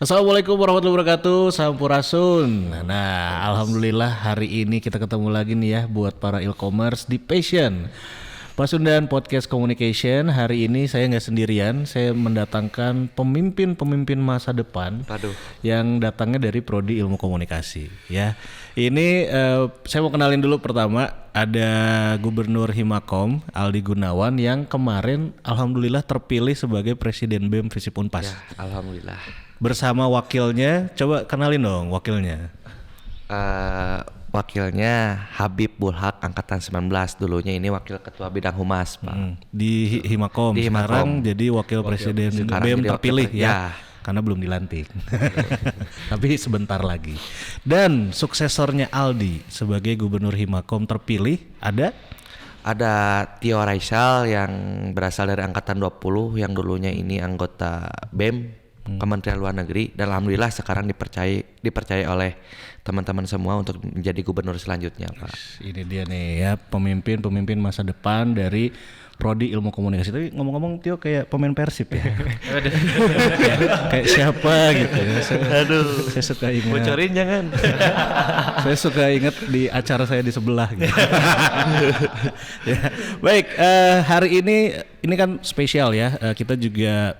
Assalamualaikum warahmatullahi wabarakatuh, Sampurasun. Nah, alhamdulillah hari ini kita ketemu lagi nih ya buat para e-commerce di Passion. Pasundan Podcast Communication, hari ini saya nggak sendirian, saya mendatangkan pemimpin-pemimpin masa depan yang datangnya dari Prodi Ilmu Komunikasi ya. Ini saya mau kenalin dulu pertama, ada Gubernur Himakom Aldi Gunawan yang kemarin alhamdulillah terpilih sebagai Presiden BEM Visip Unpas. Ya, alhamdulillah. Bersama wakilnya, coba kenalin dong wakilnya. Wakilnya Habib Bulhak angkatan 19, dulunya ini wakil ketua bidang humas, Pak. Di Himakom. Di Himakom. Sekarang jadi wakil presiden Sekarang BEM jadi terpilih wakil ya. Karena belum dilantik. Tapi sebentar lagi. Dan suksesornya Aldi sebagai Gubernur Himakom terpilih ada Tio Raisal yang berasal dari angkatan 20 yang dulunya ini anggota BEM Kementerian Luar Negeri, dan alhamdulillah sekarang dipercaya oleh teman-teman semua untuk menjadi gubernur selanjutnya, Pak. Ini dia nih ya, pemimpin masa depan dari Prodi Ilmu Komunikasi. Tapi ngomong-ngomong Tio kayak pemain Persib ya. kayak siapa gitu ya. Saya suka ingat. Bocorin jangan. Saya suka ingat di acara saya di sebelah gitu. Ya. Baik, hari ini kan spesial ya. Kita juga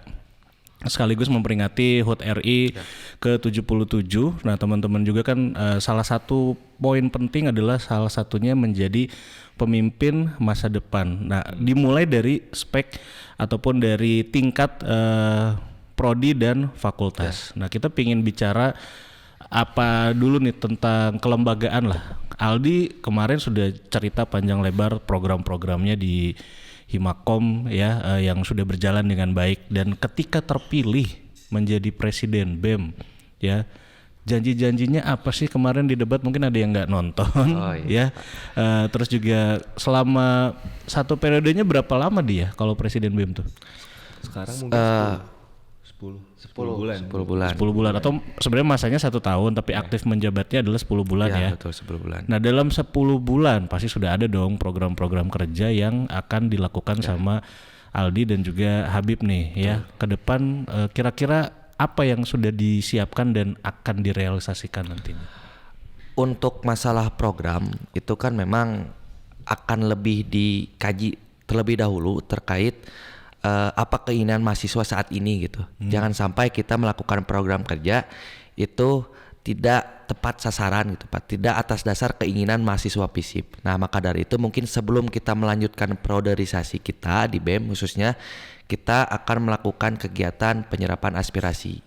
sekaligus memperingati HUT RI ke-77. Nah, teman-teman juga kan salah satu poin penting adalah salah satunya menjadi pemimpin masa depan. Nah, dimulai dari spek ataupun dari tingkat prodi dan fakultas. Nah, kita pingin bicara apa dulu nih tentang kelembagaan lah. Aldi kemarin sudah cerita panjang lebar program-programnya di Himakom ya, yang sudah berjalan dengan baik, dan ketika terpilih menjadi presiden BEM ya, janji-janjinya apa sih kemarin di debat, mungkin ada yang nggak nonton ya. Terus juga selama satu periodenya berapa lama dia kalau presiden BEM tuh? Sekarang mungkin 10 bulan atau sebenarnya masanya 1 tahun tapi aktif menjabatnya adalah 10 bulan ya. Betul, 10 bulan. Nah, dalam 10 bulan pasti sudah ada dong program-program kerja yang akan dilakukan sama Aldi dan juga Habib nih ya. Ke depan kira-kira apa yang sudah disiapkan dan akan direalisasikan nantinya? Untuk masalah program itu kan memang akan lebih dikaji terlebih dahulu terkait apa keinginan mahasiswa saat ini gitu. Jangan sampai kita melakukan program kerja itu tidak tepat sasaran gitu, Pak. Tidak atas dasar keinginan mahasiswa FISIP. Nah, maka dari itu mungkin sebelum kita melanjutkan priorisasi kita di BEM khususnya, kita akan melakukan kegiatan penyerapan aspirasi.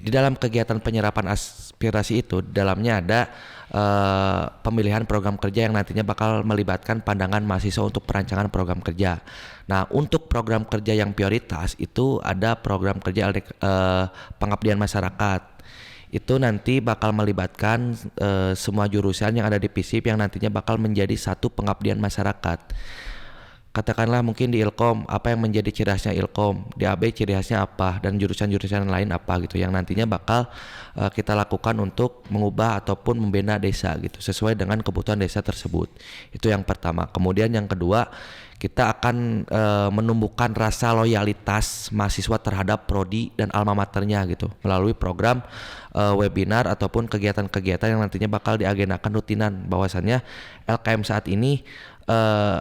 Di dalam kegiatan penyerapan aspirasi itu, dalamnya ada pemilihan program kerja yang nantinya bakal melibatkan pandangan mahasiswa untuk perancangan program kerja. Nah, untuk program kerja yang prioritas itu ada program kerja pengabdian masyarakat. Itu nanti bakal melibatkan semua jurusan yang ada di FISIP yang nantinya bakal menjadi satu pengabdian masyarakat. Katakanlah mungkin di Ilkom, apa yang menjadi ciri khasnya Ilkom, di AB ciri khasnya apa, dan jurusan-jurusan lain apa gitu yang nantinya bakal kita lakukan untuk mengubah ataupun membina desa gitu sesuai dengan kebutuhan desa tersebut. Itu yang pertama. Kemudian yang kedua, kita akan menumbuhkan rasa loyalitas mahasiswa terhadap prodi dan alma maternya gitu melalui program webinar ataupun kegiatan-kegiatan yang nantinya bakal diagendakan rutinan. Bahwasannya LKM saat ini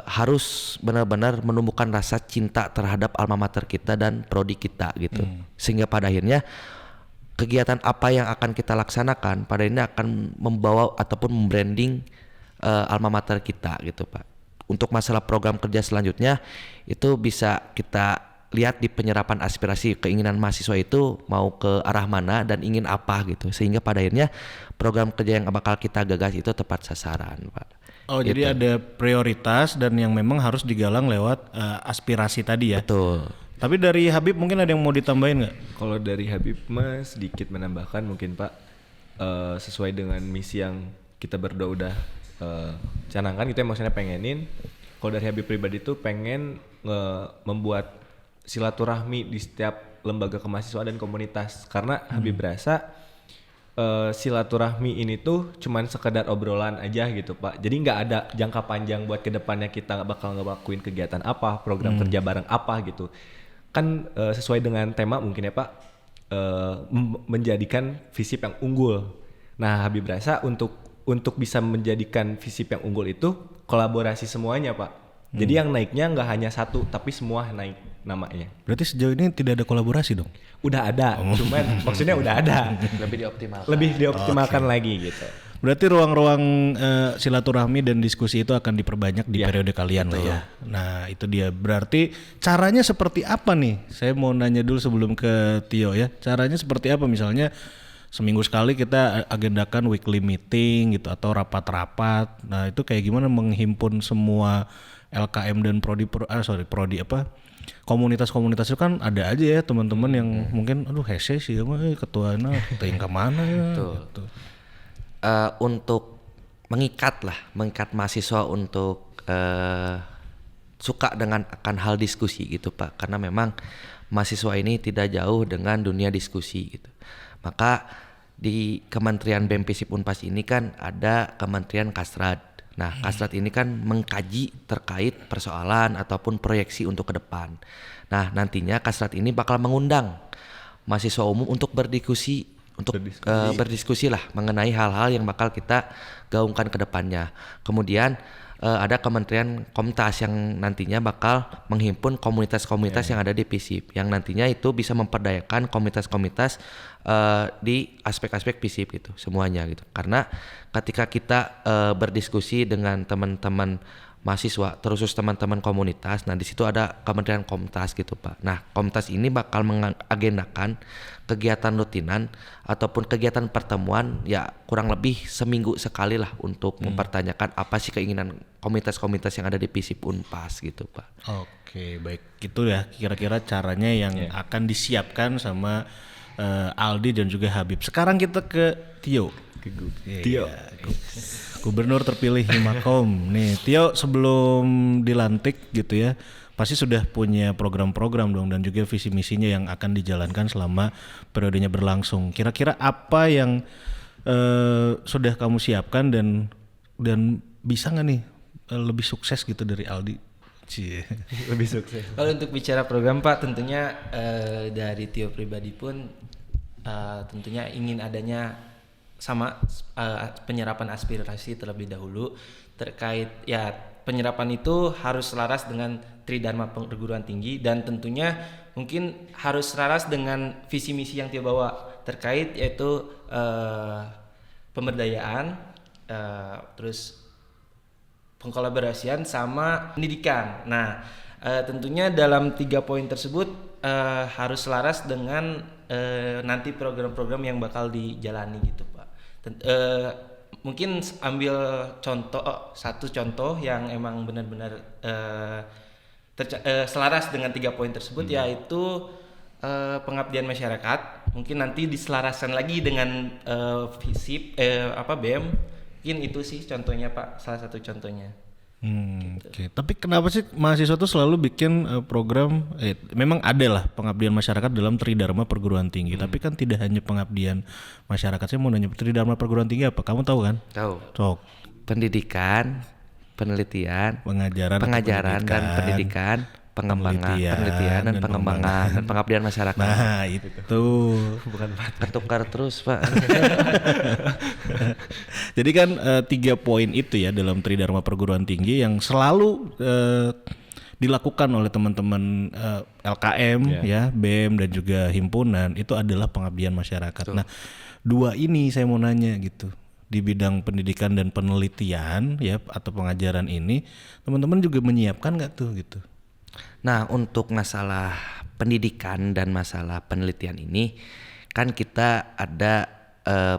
harus benar-benar menumbuhkan rasa cinta terhadap alma mater kita dan prodi kita gitu. Sehingga pada akhirnya kegiatan apa yang akan kita laksanakan pada ini akan membawa ataupun membranding alma mater kita gitu, Pak. Untuk masalah program kerja selanjutnya itu bisa kita lihat di penyerapan aspirasi keinginan mahasiswa itu mau ke arah mana dan ingin apa gitu, sehingga pada akhirnya program kerja yang bakal kita gagas itu tepat sasaran, Pak. Oh, gitu. Jadi ada prioritas dan yang memang harus digalang lewat aspirasi tadi ya. Betul. Tapi dari Habib mungkin ada yang mau ditambahin nggak? Kalau dari Habib mas sedikit menambahkan mungkin Pak, sesuai dengan misi yang kita berdua udah canangkan, kita maksudnya pengenin. Kalau dari Habib pribadi tuh pengen membuat silaturahmi di setiap lembaga kemahasiswaan dan komunitas, karena Habib berasa silaturahmi ini tuh cuman sekedar obrolan aja gitu Pak. Jadi nggak ada jangka panjang buat kedepannya kita bakal ngelakuin kegiatan apa, program kerja bareng apa gitu. Kan sesuai dengan tema mungkin ya Pak, menjadikan FISIP yang unggul. Nah, Habib rasa untuk bisa menjadikan FISIP yang unggul itu kolaborasi semuanya, Pak. Jadi yang naiknya nggak hanya satu, tapi semua naik namanya. Berarti sejauh ini tidak ada kolaborasi dong? Udah ada, cuman maksudnya udah ada. Lebih dioptimalkan lagi gitu. Berarti ruang-ruang silaturahmi dan diskusi itu akan diperbanyak di periode kalian lah ya. Nah itu dia. Berarti caranya seperti apa nih? Saya mau nanya dulu sebelum ke Tio ya. Caranya seperti apa? Misalnya seminggu sekali kita agendakan weekly meeting gitu atau rapat-rapat. Nah itu kayak gimana menghimpun semua LKM dan komunitas-komunitas itu kan ada aja ya teman-teman yang mungkin aduh hese sih ketuanya ting kemana ya. Gitu. Untuk mengikat mahasiswa untuk suka dengan akan hal diskusi gitu Pak, karena memang mahasiswa ini tidak jauh dengan dunia diskusi gitu. Maka di Kementerian BEM FISIP Unpas ini kan ada Kementerian Kasrat. Nah Kasrat ini kan mengkaji terkait persoalan ataupun proyeksi untuk ke depan. Nah nantinya Kasrat ini bakal mengundang mahasiswa umum untuk berdiskusi lah mengenai hal-hal yang bakal kita gaungkan ke depannya. Kemudian ada Kementerian Komtas yang nantinya bakal menghimpun komunitas-komunitas yang ada di FISIP, yang nantinya itu bisa memperdayakan komunitas-komunitas di aspek-aspek FISIP gitu semuanya gitu. Karena ketika kita berdiskusi dengan teman-teman mahasiswa, terusus teman-teman komunitas, nah di situ ada Kementerian Komtas gitu Pak. Nah Komtas ini bakal mengagendakan kegiatan rutinan ataupun kegiatan pertemuan ya kurang lebih seminggu sekali lah untuk mempertanyakan apa sih keinginan komunitas-komunitas yang ada di FISIP Unpas gitu Pak. Oke baik, gitu ya kira-kira caranya yang akan disiapkan sama Aldi dan juga Habib. Sekarang kita ke Tio. Tio. Gubernur terpilih Himakom. Nih, Tio sebelum dilantik gitu ya, pasti sudah punya program-program dong dan juga visi misinya yang akan dijalankan selama periodenya berlangsung. Kira-kira apa yang sudah kamu siapkan dan bisa nggak nih lebih sukses gitu dari Aldi? Cie. Lebih sukses. Kalau untuk bicara program Pak, tentunya dari Tio pribadi pun tentunya ingin adanya sama penyerapan aspirasi terlebih dahulu terkait ya penyerapan itu harus selaras dengan Tridharma perguruan tinggi dan tentunya mungkin harus selaras dengan visi misi yang Tio bawa terkait yaitu pemberdayaan terus pengkolaborasian sama pendidikan. Nah tentunya dalam 3 poin tersebut harus selaras dengan nanti program-program yang bakal dijalani gitu Pak. Mungkin ambil satu contoh yang emang benar-benar selaras dengan 3 poin tersebut yaitu pengabdian masyarakat. Mungkin nanti diselaraskan lagi dengan FISIP BEM. Mungkin itu sih contohnya Pak, salah satu contohnya. Gitu. Okay. Tapi kenapa sih mahasiswa tuh selalu bikin program memang ada lah pengabdian masyarakat dalam Tridharma perguruan tinggi, tapi kan tidak hanya pengabdian masyarakat. Saya mau nanya Tridharma perguruan tinggi apa? Kamu tahu kan? Tahu. Sok. Pendidikan, penelitian, pengajaran dan pendidikan, pengembangan, penelitian dan pengembangan dan pengabdian masyarakat. Nah itu bukan ketukar terus Pak. Jadi kan 3 poin itu ya dalam Tridharma perguruan tinggi yang selalu dilakukan oleh teman-teman LKM ya BEM dan juga himpunan itu adalah pengabdian masyarakat. Nah 2 ini saya mau nanya gitu, di bidang pendidikan dan penelitian ya atau pengajaran ini teman-teman juga menyiapkan nggak tuh gitu? Nah untuk masalah pendidikan dan masalah penelitian ini kan kita ada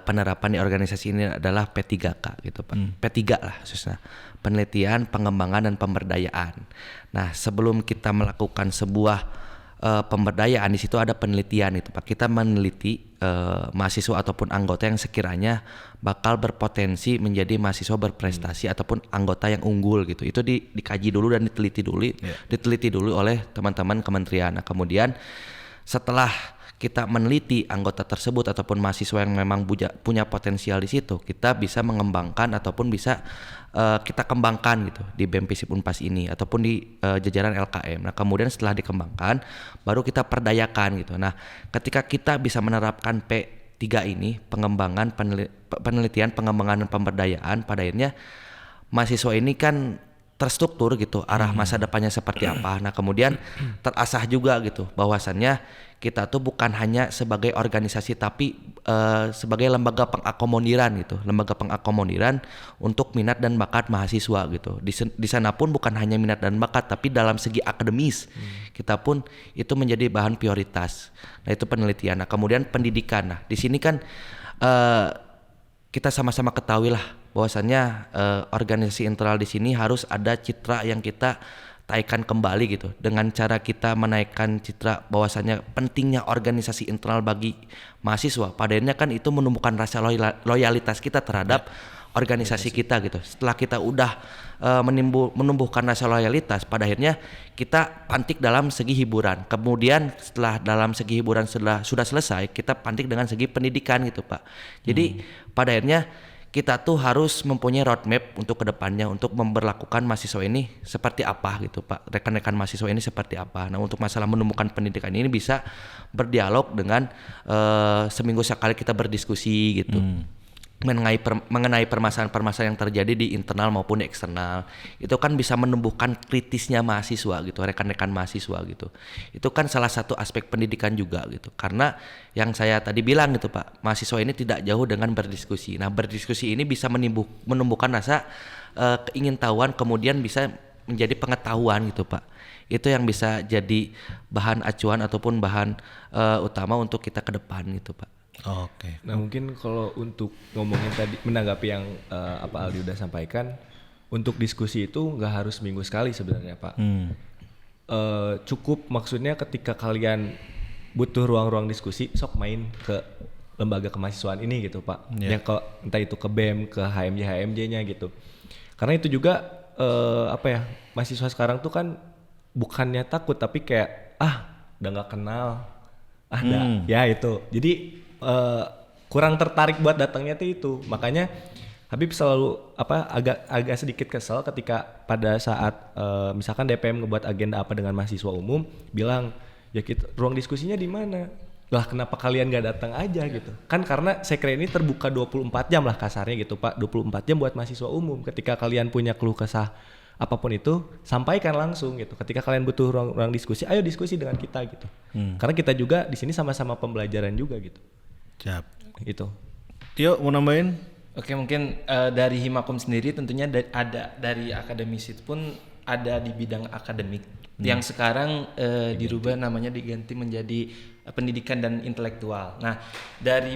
penerapan di organisasi ini adalah P3K gitu Pak. P3 lah khususnya, penelitian, pengembangan dan pemberdayaan. Nah sebelum kita melakukan sebuah pemberdayaan di situ ada penelitian itu Pak. Kita meneliti mahasiswa ataupun anggota yang sekiranya bakal berpotensi menjadi mahasiswa berprestasi ataupun anggota yang unggul gitu. Itu dikaji dulu dan diteliti dulu oleh teman-teman kementerian. Nah kemudian setelah kita meneliti anggota tersebut ataupun mahasiswa yang memang punya potensial di situ, kita bisa mengembangkan ataupun bisa kita kembangkan gitu di BEM FISIP Unpas ini ataupun di jajaran LKM. Nah kemudian setelah dikembangkan baru kita perdayakan gitu. Nah ketika kita bisa menerapkan P3 ini, pengembangan, penelitian, pengembangan dan pemberdayaan, pada akhirnya mahasiswa ini kan terstruktur gitu arah masa depannya seperti apa. Nah kemudian terasah juga gitu bahwasannya kita tuh bukan hanya sebagai organisasi tapi sebagai lembaga pengakomodiran gitu, lembaga pengakomodiran untuk minat dan bakat mahasiswa gitu. Di sana pun bukan hanya minat dan bakat tapi dalam segi akademis kita pun itu menjadi bahan prioritas. Nah itu penelitian. Nah kemudian pendidikan. Nah di sini kan kita sama-sama ketahui lah bahwasannya organisasi internal di sini harus ada citra yang kita taikan kembali gitu dengan cara kita menaikkan citra bahwasannya pentingnya organisasi internal bagi mahasiswa. Padahal kan itu menumbuhkan rasa loyalitas kita terhadap organisasi kita gitu. Setelah kita udah menumbuhkan rasa loyalitas, pada akhirnya kita pantik dalam segi hiburan. Kemudian setelah dalam segi hiburan sudah selesai, kita pantik dengan segi pendidikan gitu Pak. Jadi pada akhirnya kita tuh harus mempunyai roadmap untuk kedepannya untuk memberlakukan mahasiswa ini seperti apa gitu Pak, rekan-rekan mahasiswa ini seperti apa. Nah untuk masalah menemukan pendidikan ini bisa berdialog dengan seminggu sekali kita berdiskusi gitu mengenai permasalahan-permasalahan yang terjadi di internal maupun di eksternal. Itu kan bisa menumbuhkan kritisnya mahasiswa gitu, rekan-rekan mahasiswa gitu. Itu kan salah satu aspek pendidikan juga gitu. Karena yang saya tadi bilang gitu Pak, mahasiswa ini tidak jauh dengan berdiskusi. Nah berdiskusi ini bisa menumbuhkan rasa keingintahuan, kemudian bisa menjadi pengetahuan gitu Pak. Itu yang bisa jadi bahan acuan ataupun bahan utama untuk kita ke depan gitu Pak. Oke. Nah mungkin kalau untuk ngomongin tadi menanggapi yang apa Aldi udah sampaikan, untuk diskusi itu nggak harus minggu sekali sebenarnya Pak. Cukup maksudnya ketika kalian butuh ruang-ruang diskusi, sok main ke lembaga kemahasiswaan ini gitu Pak. Yang entah itu ke BEM, ke HMJ-nya gitu. Karena itu juga mahasiswa sekarang tuh kan bukannya takut tapi kayak udah nggak kenal, ya itu. Jadi kurang tertarik buat datangnya tuh itu. Makanya Habib selalu agak sedikit kesel ketika pada saat misalkan DPM ngebuat agenda apa dengan mahasiswa umum, bilang ya ruang diskusinya di mana? Lah kenapa kalian nggak datang aja gitu? Kan karena sekre ini terbuka 24 jam lah kasarnya gitu Pak, 24 jam buat mahasiswa umum. Ketika kalian punya keluh kesah apapun itu, sampaikan langsung gitu. Ketika kalian butuh ruang diskusi, ayo diskusi dengan kita gitu. Karena kita juga di sini sama-sama pembelajaran juga gitu. Siap. Gitu. Tio mau nambahin? Oke, mungkin dari Himakom sendiri tentunya ada dari akademisi pun ada di bidang akademik yang sekarang dirubah namanya diganti menjadi pendidikan dan intelektual. Nah, dari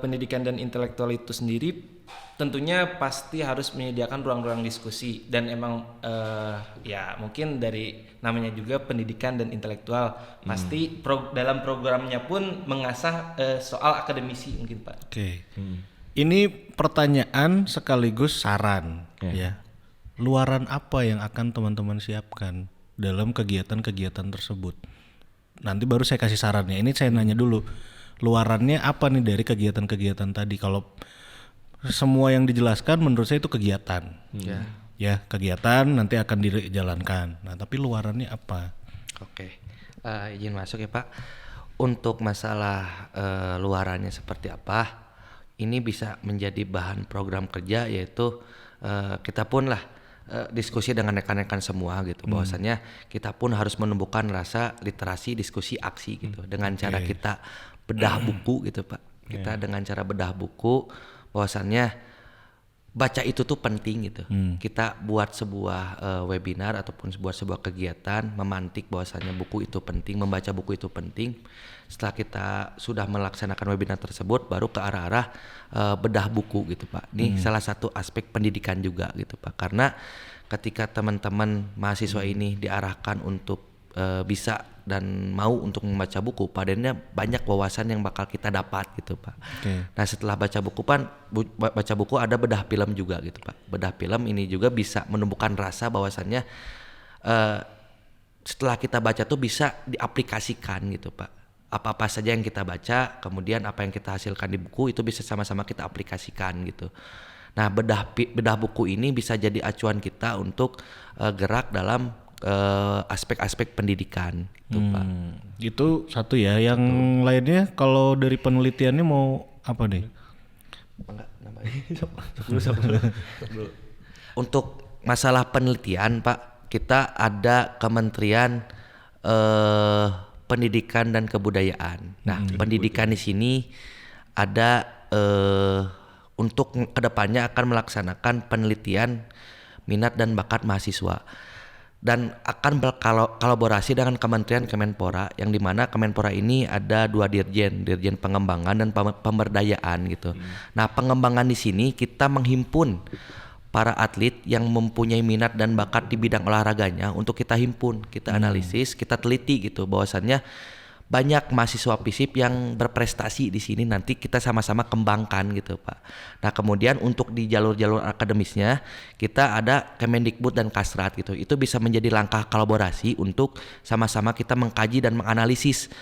pendidikan dan intelektual itu sendiri tentunya pasti harus menyediakan ruang-ruang diskusi dan emang ya mungkin dari namanya juga pendidikan dan intelektual pasti dalam programnya pun mengasah soal akademisi mungkin Pak. Oke. Ini pertanyaan sekaligus saran ya. Luaran apa yang akan teman-teman siapkan dalam kegiatan-kegiatan tersebut? Nanti baru saya kasih sarannya. Ini saya nanya dulu. Luarannya apa nih dari kegiatan-kegiatan tadi? Kalau semua yang dijelaskan menurut saya itu kegiatan. Ya, kegiatan nanti akan dijalankan. Nah, tapi luarannya apa? Oke. Izin masuk ya Pak. Untuk masalah luarannya seperti apa? Ini bisa menjadi bahan program kerja, yaitu kita pun lah diskusi dengan rekan-rekan semua gitu. Bahwasannya kita pun harus menumbuhkan rasa literasi diskusi aksi gitu. Dengan cara kita bedah buku gitu Pak. Kita dengan cara bedah buku, bahwasannya baca itu tuh penting gitu. Kita buat sebuah webinar ataupun sebuah kegiatan memantik bahwasannya buku itu penting, membaca buku itu penting. Setelah kita sudah melaksanakan webinar tersebut, baru ke arah-arah bedah buku gitu Pak. Ini salah satu aspek pendidikan juga gitu Pak. Karena ketika teman-teman mahasiswa ini diarahkan untuk bisa dan mau untuk membaca buku, padahal banyak wawasan yang bakal kita dapat gitu Pak. Nah setelah baca buku ada bedah film juga gitu Pak. Bedah film ini juga bisa menumbuhkan rasa bahwasannya setelah kita baca tuh bisa diaplikasikan gitu Pak. apa-apa saja yang kita baca, kemudian apa yang kita hasilkan di buku itu bisa sama-sama kita aplikasikan gitu. Nah, bedah buku ini bisa jadi acuan kita untuk gerak dalam aspek-aspek pendidikan gitu, Pak. Itu satu ya. Yang lainnya kalau dari penelitiannya mau apa nih? Enggak, Untuk masalah penelitian, Pak, kita ada Kementerian Pendidikan dan Kebudayaan. Nah, pendidikan di sini ada untuk kedepannya akan melaksanakan penelitian minat dan bakat mahasiswa dan akan berkolaborasi dengan Kementerian Kemenpora, yang dimana Kemenpora ini ada 2 dirjen pengembangan dan pemberdayaan gitu. Nah, pengembangan di sini kita menghimpun para atlet yang mempunyai minat dan bakat di bidang olahraganya untuk kita himpun, kita analisis, kita teliti gitu bahwasannya banyak mahasiswa FISIP yang berprestasi di sini, nanti kita sama-sama kembangkan gitu, Pak. Nah, kemudian untuk di jalur-jalur akademisnya kita ada Kemendikbud dan Kasrat gitu. Itu bisa menjadi langkah kolaborasi untuk sama-sama kita mengkaji dan menganalisis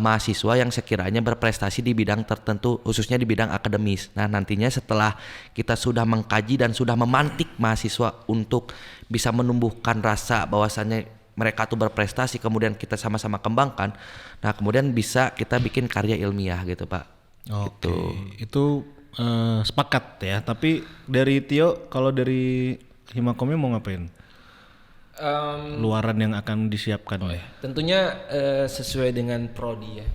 mahasiswa yang sekiranya berprestasi di bidang tertentu, khususnya di bidang akademis. Nah, nantinya setelah kita sudah mengkaji dan sudah memantik mahasiswa untuk bisa menumbuhkan rasa bahwasannya mereka tuh berprestasi, kemudian kita sama-sama kembangkan. Nah, kemudian bisa kita bikin karya ilmiah gitu, Pak. Oke, itu sepakat ya. Tapi dari Tio, kalau dari Himakomnya mau ngapain? Luaran yang akan disiapkan. Tentunya sesuai dengan prodi ya,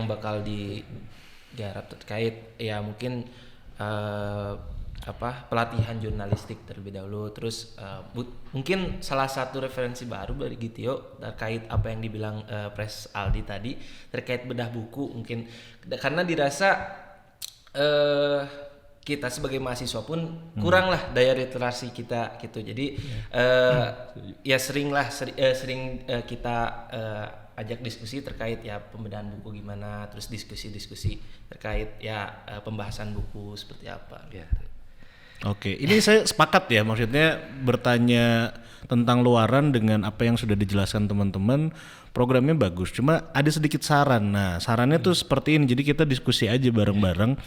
bakal digarap terkait ya mungkin pelatihan jurnalistik terlebih dahulu, terus mungkin salah satu referensi baru dari Gitio terkait apa yang dibilang Pres Aldi tadi terkait bedah buku, mungkin karena dirasa kita sebagai mahasiswa pun kurang lah daya literasi kita gitu. Jadi ya sering kita ajak diskusi terkait ya pembedahan buku gimana, terus diskusi terkait ya pembahasan buku seperti apa gitu. Oke, ini saya sepakat ya, maksudnya bertanya tentang luaran dengan apa yang sudah dijelaskan teman-teman, programnya bagus. Cuma ada sedikit saran. Nah, sarannya tuh seperti ini. Jadi kita diskusi aja bareng-bareng.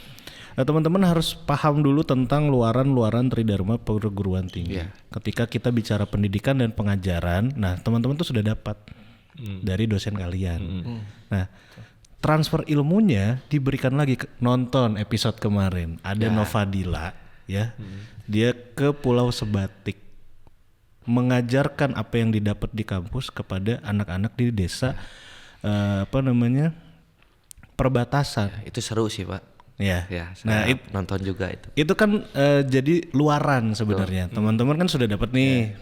Nah, teman-teman harus paham dulu tentang luaran-luaran Tridharma perguruan tinggi. Ketika kita bicara pendidikan dan pengajaran, nah teman-teman tuh sudah dapat dari dosen kalian. Nah, transfer ilmunya diberikan lagi. Nonton episode kemarin, ada Novadila ya, dia ke Pulau Sebatik mengajarkan apa yang didapat di kampus kepada anak-anak di desa perbatasan. Itu seru sih, Pak. Ya, nah nonton juga itu. Itu kan jadi luaran sebenarnya. Teman-teman kan sudah dapat nih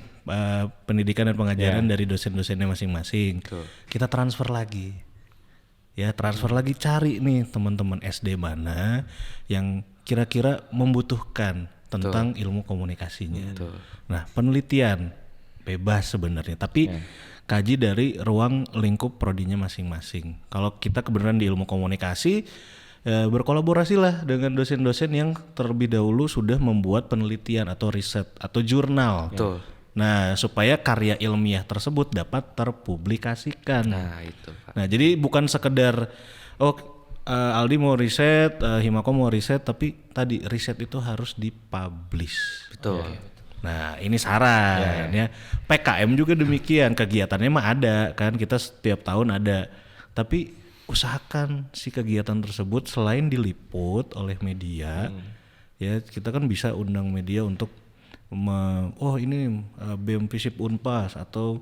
pendidikan dan pengajaran dari dosen-dosennya masing-masing. Kita transfer lagi, lagi cari nih teman-teman SD mana yang kira-kira membutuhkan tentang ilmu komunikasinya. Nah, penelitian bebas sebenarnya, tapi kaji dari ruang lingkup prodinya masing-masing. Kalau kita kebenaran di ilmu komunikasi, berkolaborasilah dengan dosen-dosen yang terlebih dahulu sudah membuat penelitian atau riset atau jurnal. Nah, supaya karya ilmiah tersebut dapat terpublikasikan. Nah, itu, Pak. Nah, jadi bukan sekedar Aldi mau riset, Himako mau riset, tapi tadi riset itu harus dipublish. Betul. Nah, ini saran ya. PKM juga demikian, kegiatannya mah ada kan, kita setiap tahun ada. Tapi usahakan si kegiatan tersebut selain diliput oleh media, ya kita kan bisa undang media untuk ini BEM FISIP Unpas atau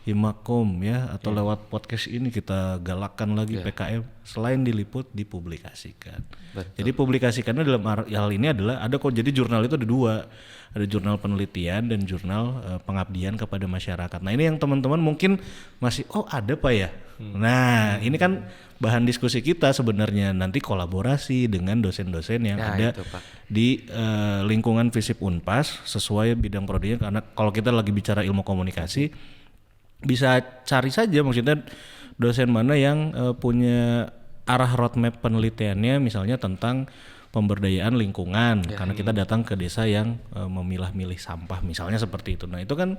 Himakom ya, atau lewat podcast ini kita galakkan lagi PKM, selain diliput dipublikasikan. Jadi publikasikannya dalam hal ini adalah ada kok, jadi jurnal itu ada 2, ada jurnal penelitian dan jurnal pengabdian kepada masyarakat. Nah, ini yang teman-teman mungkin masih ada Pak ya. Nah, ini kan bahan diskusi kita sebenarnya, nanti kolaborasi dengan dosen-dosen yang ada itu, di lingkungan FISIP Unpas sesuai bidang prodinya, karena kalau kita lagi bicara ilmu komunikasi bisa cari saja maksudnya dosen mana yang punya arah roadmap penelitiannya misalnya tentang pemberdayaan lingkungan karena kita datang ke desa yang memilah-milih sampah misalnya seperti itu. Nah itu kan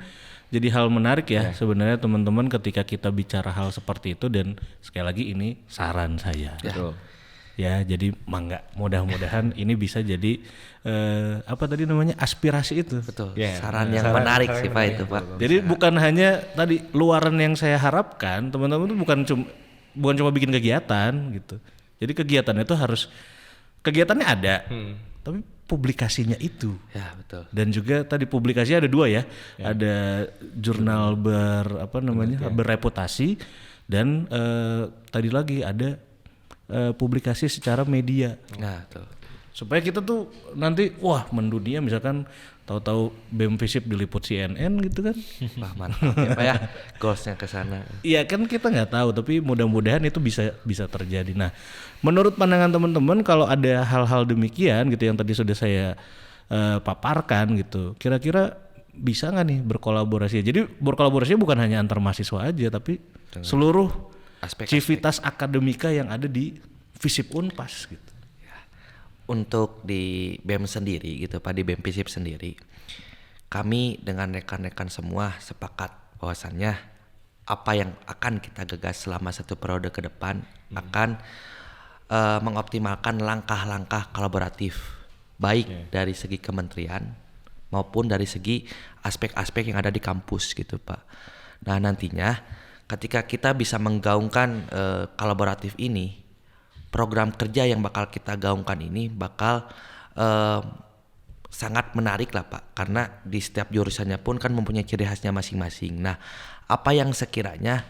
jadi hal menarik ya sebenarnya teman-teman ketika kita bicara hal seperti itu, dan sekali lagi ini saran saya. Betul. Ya jadi mangga mudah-mudahan ini bisa jadi apa tadi namanya aspirasi itu. Betul. Ya, Saran yang menarik sih Pak itu Pak. Jadi bukan hanya tadi luaran yang saya harapkan, teman-teman itu bukan cuma bikin kegiatan gitu. Jadi kegiatannya itu harus kegiatannya ada, tapi publikasinya itu. Ya betul. Dan juga tadi publikasinya ada 2 ya. Ada jurnal berreputasi dan tadi lagi ada publikasi secara media. Nah tuh. Supaya kita tuh nanti wah mendunia, misalkan tahu-tahu BEM FISIP diliput CNN gitu kan. Wah mantap ya Pak ya, goalsnya ke sana. Iya kan kita nggak tahu, tapi mudah-mudahan itu bisa terjadi. Nah, menurut pandangan teman-teman kalau ada hal-hal demikian gitu yang tadi sudah saya paparkan gitu, kira-kira bisa nggak nih berkolaborasi? Jadi berkolaborasinya bukan hanya antar mahasiswa aja, tapi seluruh civitas akademika yang ada di FISIP Unpas gitu. Untuk di BEM sendiri gitu Pak, di BEM FISIP sendiri, kami dengan rekan-rekan semua sepakat bahwasannya apa yang akan kita gagas selama 1 periode ke depan akan mengoptimalkan langkah-langkah kolaboratif baik dari segi kementerian maupun dari segi aspek-aspek yang ada di kampus gitu Pak. Nah nantinya ketika kita bisa menggaungkan kolaboratif ini, program kerja yang bakal kita gaungkan ini bakal sangat menarik lah Pak, karena di setiap jurusannya pun kan mempunyai ciri khasnya masing-masing. Nah apa yang sekiranya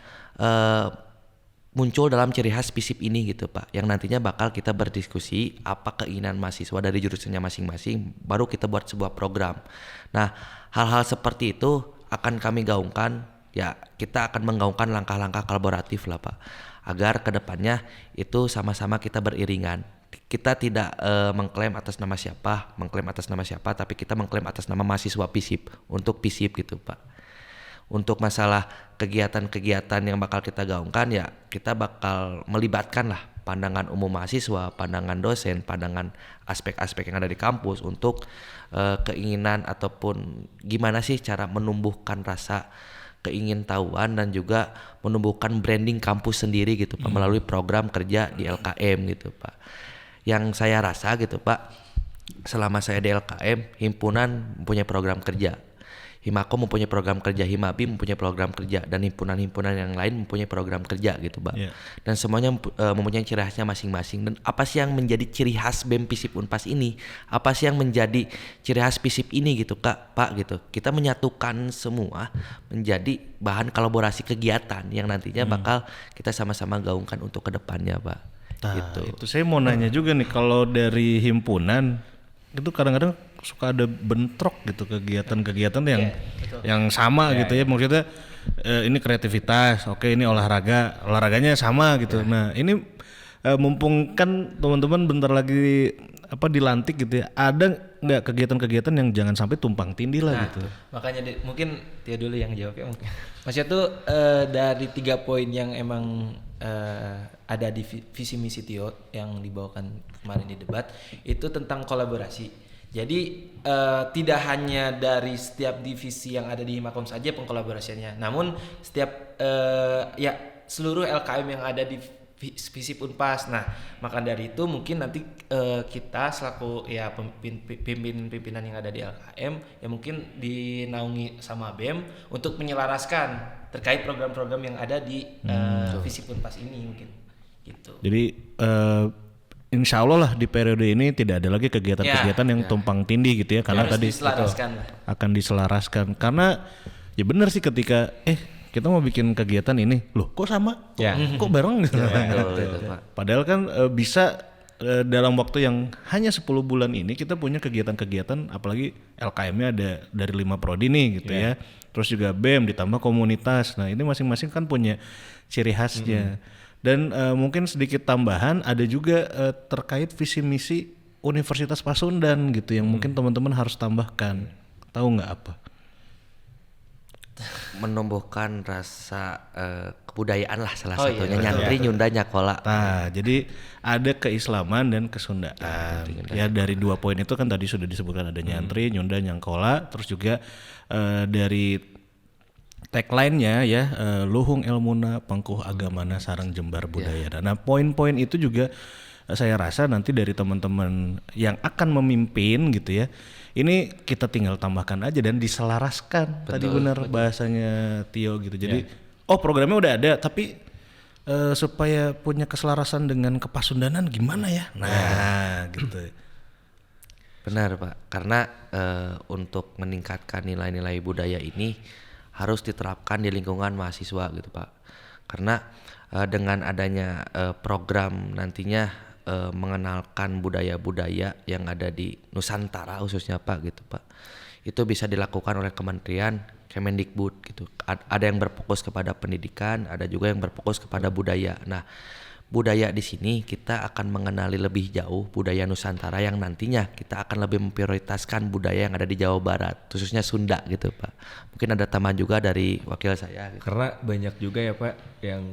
muncul dalam ciri khas FISIP ini gitu Pak, yang nantinya bakal kita berdiskusi apa keinginan mahasiswa dari jurusannya masing-masing, baru kita buat sebuah program. Nah hal-hal seperti itu akan kami gaungkan, ya kita akan menggaungkan langkah-langkah kolaboratif lah Pak, agar kedepannya itu sama-sama kita beriringan. Kita tidak mengklaim atas nama siapa, tapi kita mengklaim atas nama mahasiswa FISIP untuk FISIP gitu Pak. Untuk masalah kegiatan-kegiatan yang bakal kita gaungkan, ya kita bakal melibatkan lah pandangan umum mahasiswa, pandangan dosen, pandangan aspek-aspek yang ada di kampus untuk keinginan ataupun gimana sih cara menumbuhkan rasa keingintahuan dan juga menumbuhkan branding kampus sendiri gitu Pak, melalui program kerja di LKM gitu Pak. Yang saya rasa gitu Pak, selama saya di LKM, himpunan mempunyai program kerja, Himakom mempunyai program kerja, Himabi mempunyai program kerja, dan himpunan-himpunan yang lain mempunyai program kerja gitu Pak. Dan semuanya mempunyai ciri khasnya masing-masing. Dan apa sih yang menjadi ciri khas BEM FISIP Unpas ini? Apa sih yang menjadi ciri khas FISIP ini gitu Pak gitu. Kita menyatukan semua menjadi bahan kolaborasi kegiatan yang nantinya bakal kita sama-sama gaungkan untuk kedepannya Pak. Nah, gitu. itu saya mau nanya juga nih, kalau dari himpunan itu kadang-kadang suka ada bentrok gitu kegiatan-kegiatan yang sama gitu ya, maksudnya ini kreativitas, oke ini olahraganya sama gitu. Nah ini mumpung kan teman-teman bentar lagi dilantik gitu ya, ada nggak kegiatan-kegiatan yang jangan sampai tumpang tindih lah gitu? Makanya mungkin Tio dulu yang jawab ya mungkin. Maksudnya tuh dari 3 poin yang emang ada di visi misi Tio yang dibawakan kemarin di debat itu tentang kolaborasi. Jadi tidak hanya dari setiap divisi yang ada di Himakom saja pengkolaborasiannya, namun setiap seluruh LKM yang ada di FISIP Unpas. Nah, maka dari itu mungkin nanti kita selaku ya pimpinan yang ada di LKM ya mungkin dinaungi sama BEM untuk menyelaraskan terkait program-program yang ada di FISIP Unpas ini mungkin gitu. Jadi insya Allah lah di periode ini tidak ada lagi kegiatan-kegiatan yang tumpang tindih gitu ya, karena tadi akan diselaraskan. Karena ya benar sih ketika kita mau bikin kegiatan ini, loh kok sama, kok bareng gitu. Padahal kan bisa dalam waktu yang hanya 10 bulan ini kita punya kegiatan-kegiatan, apalagi LKM-nya ada dari 5 prodi nih gitu ya. Terus juga BEM ditambah komunitas. Nah ini masing-masing kan punya ciri khasnya. Dan mungkin sedikit tambahan ada juga terkait visi misi Universitas Pasundan gitu yang mungkin teman-teman harus tambahkan. Tahu nggak apa? menumbuhkan rasa kebudayaan lah salah Oh, iya, satunya betul. nyantri Nyunda Nyakola. Nah, jadi ada keislaman dan kesundaan. Ya dari 2 poin itu kan tadi sudah disebutkan ada nyantri, Nyunda, Nyangkola, terus juga dari tagline-nya ya luhung elmuna pangkuh agamana sareng jembar budaya. Nah, poin-poin itu juga saya rasa nanti dari teman-teman yang akan memimpin gitu ya. Ini kita tinggal tambahkan aja dan diselaraskan. Tadi benar bahasanya Tio gitu. Jadi programnya udah ada tapi supaya punya keselarasan dengan kepasundanan gimana ya? Nah, gitu. Benar Pak, karena untuk meningkatkan nilai-nilai budaya ini harus diterapkan di lingkungan mahasiswa gitu Pak. Karena dengan adanya program nantinya mengenalkan budaya-budaya yang ada di Nusantara khususnya Pak gitu Pak. Itu bisa dilakukan oleh Kementerian Kemendikbud gitu. Ada yang berfokus kepada pendidikan, ada juga yang berfokus kepada budaya. Nah, budaya di sini kita akan mengenali lebih jauh budaya Nusantara yang nantinya kita akan lebih memprioritaskan budaya yang ada di Jawa Barat, khususnya Sunda gitu Pak. Mungkin ada tambahan juga dari wakil saya. Gitu. Karena banyak juga ya Pak yang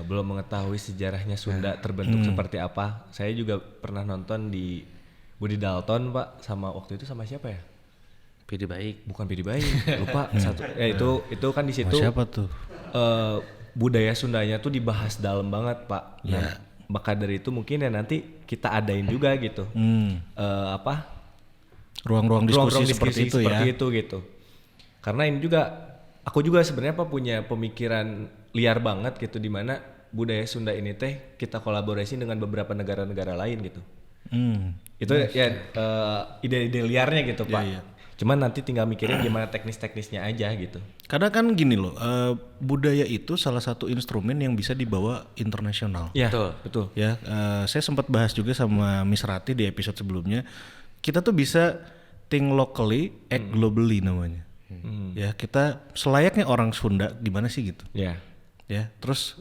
belum mengetahui sejarahnya Sunda terbentuk seperti apa. Saya juga pernah nonton di Budi Dalton Pak, sama waktu itu sama siapa ya? Pilih baik. Bukan Pidi Baik, lupa satu. Itu kan di situ. Siapa tuh? Budaya Sundanya tuh dibahas dalam banget Pak. Nah, maka dari itu mungkin ya nanti kita adain juga gitu. Ruang-ruang diskusi, seperti itu gitu. Karena ini juga aku juga sebenarnya Pak punya pemikiran liar banget gitu, di mana budaya Sunda ini teh kita kolaborasi dengan beberapa negara-negara lain gitu. Itu ya ide-ide liarnya gitu Pak. Iya. Cuman nanti tinggal mikirin gimana teknis-teknisnya aja gitu. Karena kan gini loh, budaya itu salah satu instrumen yang bisa dibawa internasional. Iya, betul. Ya, saya sempat bahas juga sama Miss Rati di episode sebelumnya. Kita tuh bisa think locally, act globally namanya. Ya, kita selayaknya orang Sunda gimana sih gitu. Iya. Ya, terus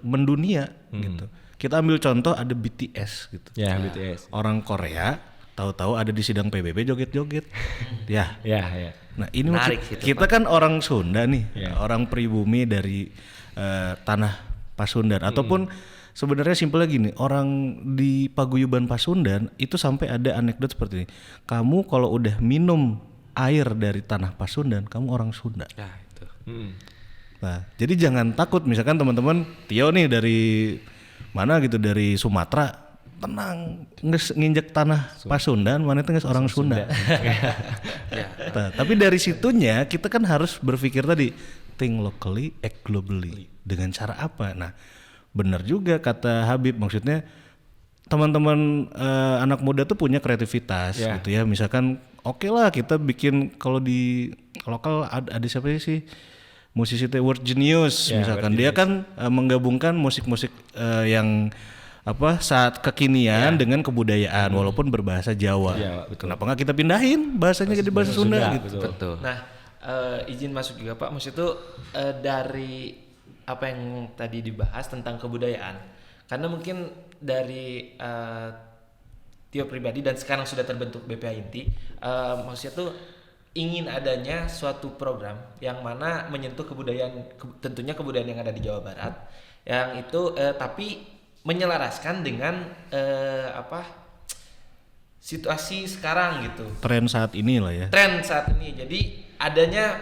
mendunia gitu. Kita ambil contoh ada BTS gitu. Ya, BTS. Orang Korea tahu-tahu ada di sidang PBB joget-joget. Ya. Ya. Nah, ini Menarik sih itu, kita kan orang Sunda nih, Ya. orang pribumi dari tanah Pasundan ataupun sebenarnya simpelnya gini, orang di paguyuban Pasundan itu sampai ada anekdot seperti ini. Kamu kalau udah minum air dari tanah Pasundan, kamu orang Sunda. Ya itu. Nah, jadi jangan takut misalkan teman-teman Tio nih dari mana gitu, dari Sumatera, tenang, nginjek tanah Pasundan, mana itu orang Sunda. Nah, tapi dari situnya kita kan harus berpikir tadi think locally, act globally. Dengan cara apa? Nah, benar juga kata Habib, maksudnya teman-teman anak muda tuh punya kreativitas gitu ya. Misalkan oke lah kita bikin, kalau di lokal ada siapa sih musisi Word Genius misalkan, dia kan menggabungkan musik-musik yang saat kekinian dengan kebudayaan walaupun berbahasa Jawa. Kenapa nggak kita pindahin bahasanya jadi bahasa Sunda gitu. Betul. Nah, izin masuk juga Pak, maksud itu dari apa yang tadi dibahas tentang kebudayaan, karena mungkin dari Tio pribadi dan sekarang sudah terbentuk BPA Inti, maksudnya tuh ingin adanya suatu program yang mana menyentuh kebudayaan, tentunya kebudayaan yang ada di Jawa Barat, yang itu tapi menyelaraskan dengan situasi sekarang gitu. Tren saat ini lah ya. Tren saat ini. Jadi adanya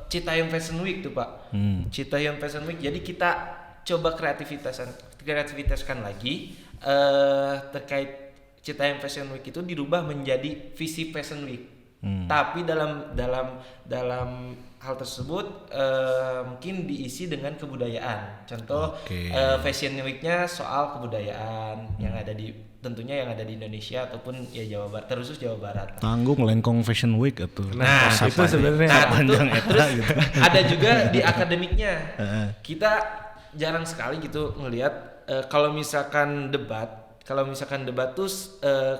Citayam Fashion Week tuh Pak. Citayam Fashion Week. Jadi kita coba kreativitaskan lagi terkait Citayam Fashion Week itu dirubah menjadi visi Fashion Week. Tapi dalam hal tersebut mungkin diisi dengan kebudayaan. Contoh Fashion Week-nya soal kebudayaan yang ada tentunya yang ada di Indonesia ataupun ya Jawa Barat, terusus Jawa Barat. Tanggung Lengkong Fashion Week itu. Nah, itu sebenarnya panjang eta gitu. Ada juga di akademiknya. Kita jarang sekali gitu ngelihat kalau misalkan debat tuh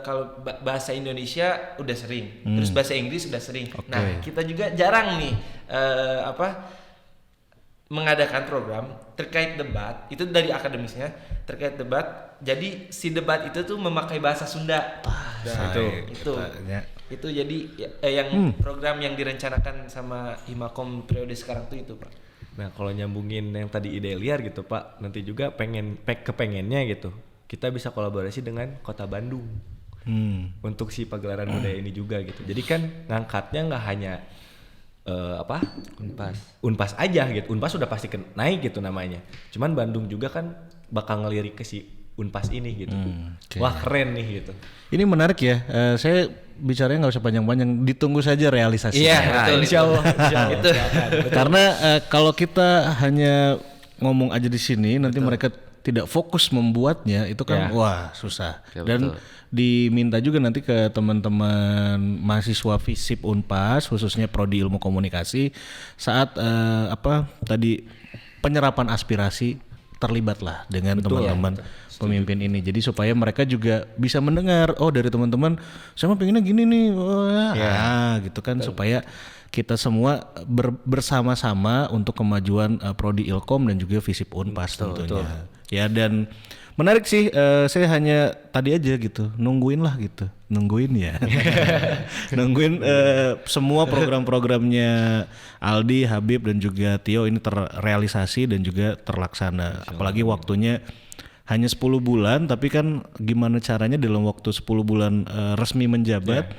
kalau bahasa Indonesia udah sering, terus bahasa Inggris udah sering. Nah, kita juga jarang nih mengadakan program terkait debat itu dari akademisnya terkait debat. Jadi si debat itu tuh memakai bahasa Sunda. itu. Itu jadi yang program yang direncanakan sama Himakom periode sekarang tuh itu Pak. Nah kalau nyambungin yang tadi ide liar gitu Pak, nanti juga kepengennya gitu, kita bisa kolaborasi dengan Kota Bandung untuk si pagelaran budaya ini juga gitu. Jadi kan ngangkatnya nggak hanya Unpas aja gitu. Unpas sudah pasti naik gitu namanya. Cuman Bandung juga kan bakal ngelirik ke si Unpas ini gitu. Okay. Wah keren nih gitu. Ini menarik ya. Saya bicaranya nggak usah panjang-panjang, ditunggu saja realisasi. Iya, betul. Insya Allah. Itu. Karena kalau kita hanya ngomong aja di sini, nanti mereka tidak fokus membuatnya, itu kan wah susah. Ya, Dan diminta juga nanti ke teman-teman mahasiswa FISIP Unpas, khususnya Prodi Ilmu Komunikasi, saat penyerapan aspirasi terlibatlah dengan teman-teman pemimpin ini. Jadi supaya mereka juga bisa mendengar, oh dari teman-teman saya mah pengennya gini nih, gitu kan. Supaya kita semua bersama-sama untuk kemajuan Prodi Ilkom dan juga FISIP Unpas tentunya. Ya, dan menarik sih, saya hanya tadi aja gitu nungguin ya nungguin semua program-programnya Aldi, Habib dan juga Tio ini terrealisasi dan juga terlaksana. Apalagi waktunya hanya 10 bulan, tapi kan gimana caranya dalam waktu 10 bulan resmi menjabat,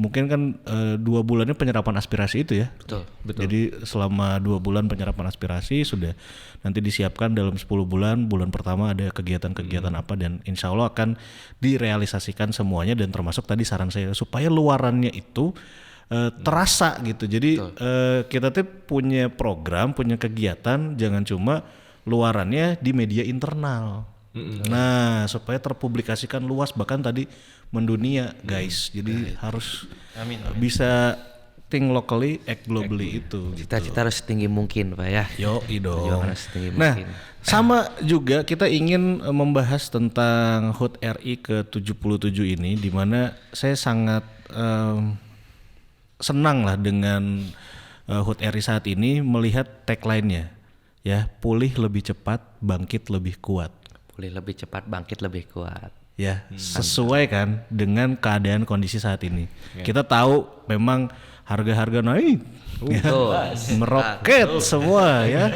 mungkin kan 2 bulannya penyerapan aspirasi itu ya. Betul. Jadi selama 2 bulan penyerapan aspirasi sudah nanti disiapkan dalam 10 bulan. Bulan pertama ada kegiatan-kegiatan apa, dan insya Allah akan direalisasikan semuanya, dan termasuk tadi saran saya supaya luarannya itu terasa gitu. Jadi kita tuh punya program, punya kegiatan, jangan cuma luarannya di media internal. Nah, supaya terpublikasikan luas, bahkan tadi mendunia guys. Jadi harus bisa think locally, act globally itu. Cita-cita harus setinggi mungkin Pak ya. Yo, dong. Harus setinggi Nah, mungkin. sama juga kita ingin membahas tentang HUT RI ke-77 ini, di mana saya sangat senang lah dengan HUT RI saat ini melihat tagline-nya, ya, pulih lebih cepat, bangkit lebih kuat. Pulih lebih cepat, bangkit lebih kuat. Ya, sesuai kan dengan keadaan kondisi saat ini. Kita tahu memang harga-harga naik, meroket semua ya.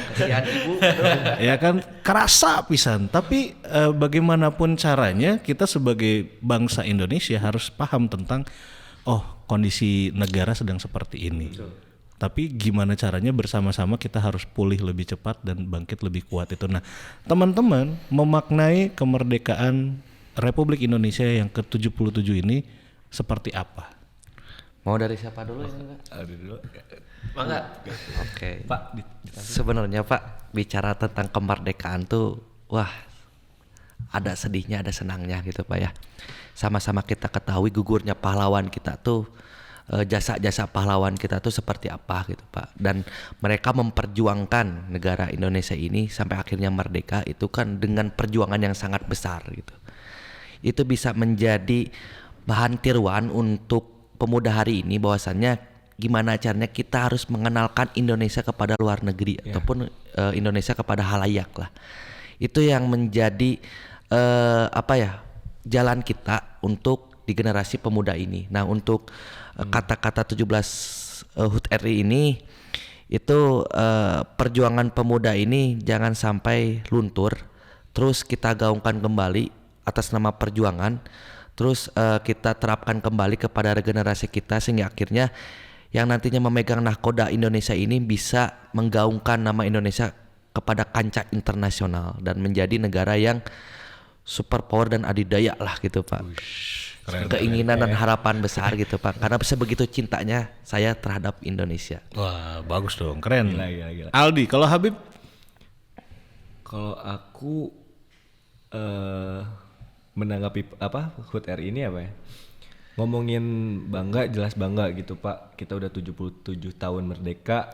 Ya kan, kerasa pisan. Tapi bagaimanapun caranya, kita sebagai bangsa Indonesia harus paham tentang kondisi negara sedang seperti ini. Tapi gimana caranya bersama-sama kita harus pulih lebih cepat dan bangkit lebih kuat itu. Nah, teman-teman memaknai kemerdekaan Republik Indonesia yang ke-77 ini seperti apa? Mau dari siapa dulu ini Pak? Dulu. Mangga. Oke. Pak, Sebenarnya Pak, bicara tentang kemerdekaan tuh, wah, ada sedihnya, ada senangnya gitu Pak ya. Sama-sama kita ketahui gugurnya pahlawan kita tuh, jasa-jasa pahlawan kita tuh seperti apa gitu Pak. Dan mereka memperjuangkan negara Indonesia ini sampai akhirnya merdeka itu kan dengan perjuangan yang sangat besar gitu. Itu bisa menjadi bahan tiruan untuk pemuda hari ini, bahwasannya gimana caranya kita harus mengenalkan Indonesia kepada luar negeri ataupun Indonesia kepada halayak lah. Itu yang menjadi jalan kita untuk di generasi pemuda ini. Nah, untuk kata-kata 17 HUT RI ini itu perjuangan pemuda ini jangan sampai luntur, terus kita gaungkan kembali atas nama perjuangan, terus kita terapkan kembali kepada regenerasi kita, sehingga akhirnya yang nantinya memegang nahkoda Indonesia ini bisa menggaungkan nama Indonesia kepada kancah internasional dan menjadi negara yang superpower dan adidaya lah gitu Pak. Keinginan dan harapan besar gitu Pak, karena sebegitu cintanya saya terhadap Indonesia. Wah, bagus dong, keren. Gila. Aldi, kalau Habib? Kalau aku menanggapi HUT RI ini apa ya? Ngomongin bangga, jelas bangga gitu Pak. Kita udah 77 tahun merdeka.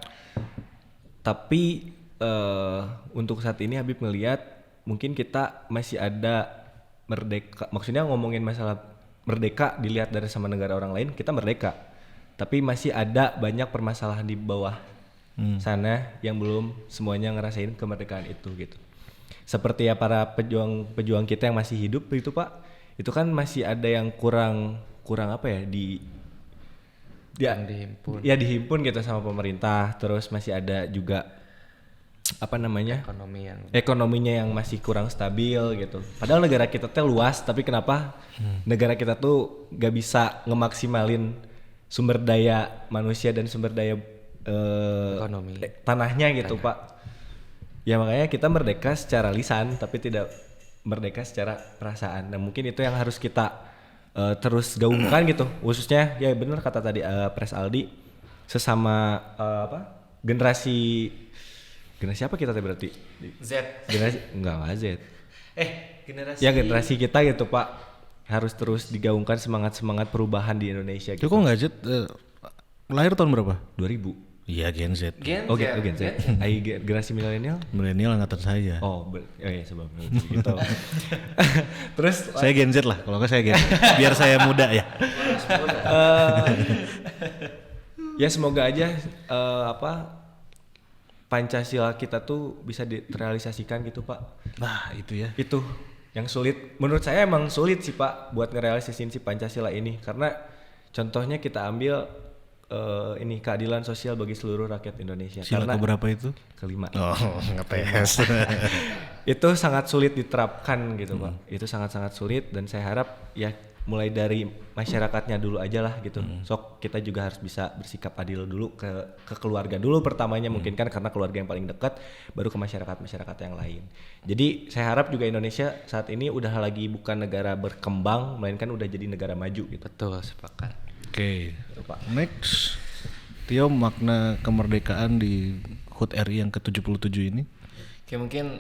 Tapi untuk saat ini Habib melihat mungkin kita masih ada merdeka. Maksudnya ngomongin masalah merdeka dilihat dari sama negara orang lain, kita merdeka. Tapi masih ada banyak permasalahan di bawah sana yang belum semuanya ngerasain kemerdekaan itu gitu. Seperti ya para pejuang kita yang masih hidup itu Pak, itu kan masih ada yang kurang apa ya, dia dihimpun. ya dihimpun gitu sama pemerintah. Terus masih ada juga apa namanya ekonominya yang masih kurang stabil gitu. Padahal negara kita teh luas, tapi kenapa negara kita tuh gak bisa ngemaksimalin sumber daya manusia dan sumber daya Ekonomi. tanahnya gitu Pak. Ya makanya kita merdeka secara lisan tapi tidak merdeka secara perasaan. Nah mungkin itu yang harus kita terus gaungkan gitu, khususnya ya benar kata tadi Pres Aldi, sesama generasi apa kita teh berarti? Z. Generasi enggak Z. Generasi. Ya generasi kita gitu Pak, harus terus digaungkan semangat perubahan di Indonesia Itu gitu. kok nggak Z? Lahir tahun berapa? 2000. Iya Gen Z. Oh Gen Z. Generasi milenial. Milenial angkatan saya. Oh iya sebab gitu. Terus Saya Gen Z lah, kalau nggak saya Gen Z. Biar saya muda ya. Ya semoga aja Pancasila kita tuh bisa direalisasikan gitu Pak. Nah itu ya. Itu yang sulit. Menurut saya emang sulit sih Pak buat ngerealisasin si Pancasila ini. Karena contohnya kita ambil ini keadilan sosial bagi seluruh rakyat Indonesia. Sila Karena keberapa itu? kelima. Oh ngetes. Itu sangat sulit diterapkan gitu Pak. Itu sangat-sangat sulit dan saya harap ya mulai dari masyarakatnya dulu aja lah gitu. Sok kita juga harus bisa bersikap adil dulu ke keluarga dulu pertamanya mungkin kan, karena keluarga yang paling dekat, baru ke masyarakat yang lain. Jadi saya harap juga Indonesia saat ini udah lagi bukan negara berkembang, melainkan udah jadi negara maju gitu. Betul, sepakat. Oke. Next, Tio, makna kemerdekaan di HUT RI yang ke-77 ini? Oke, mungkin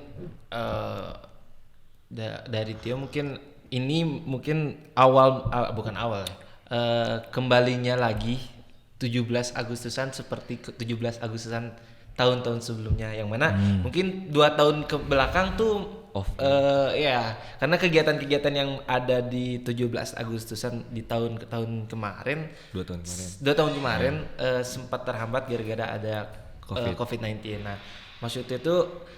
dari Tio mungkin ini mungkin kembalinya lagi 17 Agustusan seperti 17 Agustusan tahun-tahun sebelumnya, yang mana mungkin 2 tahun ke belakang tuh ya karena kegiatan-kegiatan yang ada di 17 Agustusan di tahun kemarin 2 tahun kemarin sempat terhambat gara-gara ada COVID-19. Nah, maksudnya itu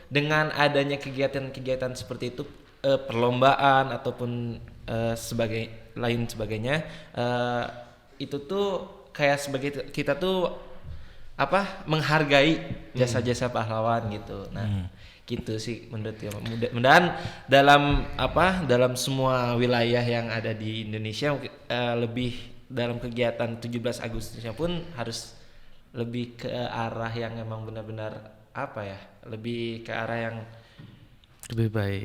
dengan adanya kegiatan-kegiatan seperti itu, perlombaan ataupun sebagainya, itu tuh kayak sebagai kita tuh menghargai jasa-jasa pahlawan gitu. Nah, gitu sih menurut dia. Mudah-mudahan dalam semua wilayah yang ada di Indonesia lebih dalam kegiatan 17 Agustusnya pun harus lebih ke arah yang emang benar-benar lebih ke arah yang